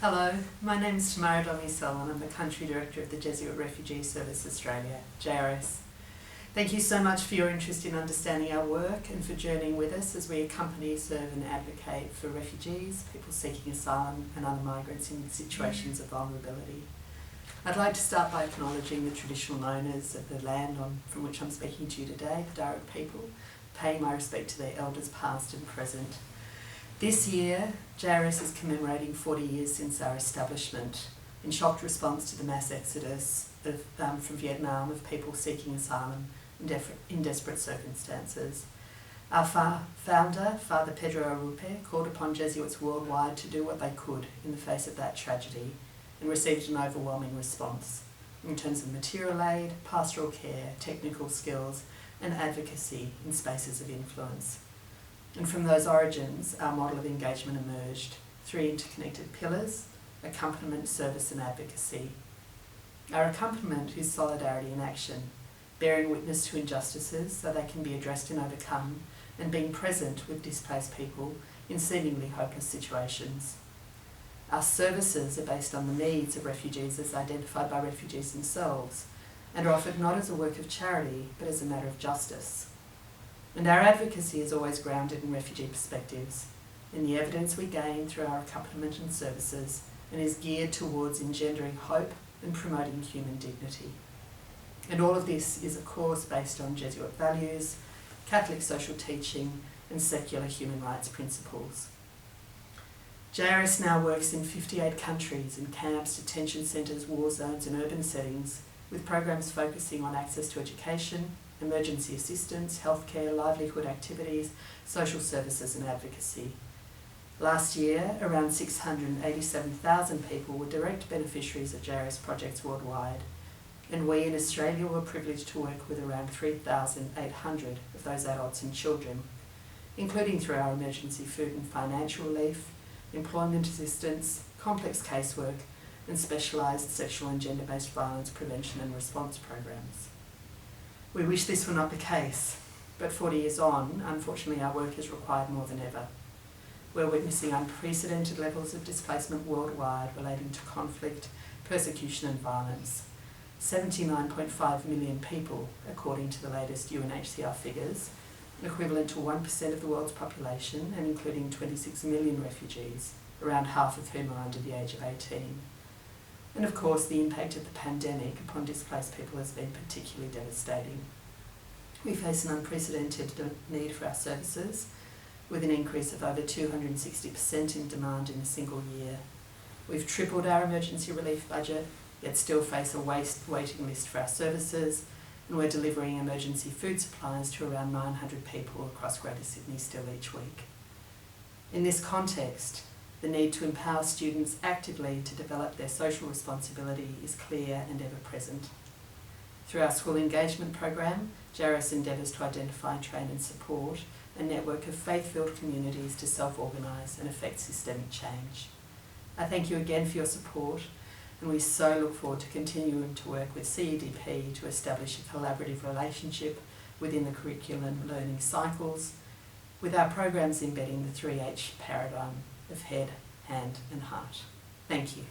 Hello, my name is Tamara Domicelj and I'm the Country Director of the JRS Australia, JRS. Thank you so much for your interest in understanding our work and for journeying with us as we accompany, serve and advocate for refugees, people seeking asylum and other migrants in situations of vulnerability. I'd like to start by acknowledging the traditional owners of the land from which I'm speaking to you today, the Darug people, paying my respect to their elders past and present. This year, JRS is commemorating 40 years since our establishment, in shocked response to the mass exodus from Vietnam of people seeking asylum in desperate circumstances. Our founder, Father Pedro Arrupe, called upon Jesuits worldwide to do what they could in the face of that tragedy and received an overwhelming response in terms of material aid, pastoral care, technical skills and advocacy in spaces of influence. And from those origins, our model of engagement emerged: 3 interconnected pillars: accompaniment, service and advocacy. Our accompaniment is solidarity in action, bearing witness to injustices so they can be addressed and overcome, and being present with displaced people in seemingly hopeless situations. Our services are based on the needs of refugees as identified by refugees themselves, and are offered not as a work of charity, but as a matter of justice. And our advocacy is always grounded in refugee perspectives, in the evidence we gain through our accompaniment and services, and is geared towards engendering hope and promoting human dignity. And all of this is, of course, based on Jesuit values, Catholic social teaching, and secular human rights principles. JRS now works in 58 countries, in camps, detention centres, war zones and urban settings, with programs focusing on access to education, emergency assistance, healthcare, livelihood activities, social services and advocacy. Last year, around 687,000 people were direct beneficiaries of JRS projects worldwide, and we in Australia were privileged to work with around 3,800 of those adults and children, including through our emergency food and financial relief, employment assistance, complex casework and specialised sexual and gender-based violence prevention and response programs. We wish this were not the case, but 40 years on, unfortunately our work is required more than ever. We're witnessing unprecedented levels of displacement worldwide relating to conflict, persecution and violence. 79.5 million people, according to the latest UNHCR figures, equivalent to 1% of the world's population and including 26 million refugees, around half of whom are under the age of 18. And of course, the impact of the pandemic upon displaced people has been particularly devastating. We face an unprecedented need for our services, with an increase of over 260% in demand in a single year. We've tripled our emergency relief budget, yet still face a waiting list for our services, and we're delivering emergency food supplies to around 900 people across Greater Sydney still each week. In this context, the need to empower students actively to develop their social responsibility is clear and ever present. Through our school engagement program, JRS endeavours to identify, train and support a network of faith-filled communities to self-organise and effect systemic change. I thank you again for your support, and we so look forward to continuing to work with CEDP to establish a collaborative relationship within the curriculum learning cycles, with our programs embedding the 3H paradigm of head, hand and heart. Thank you.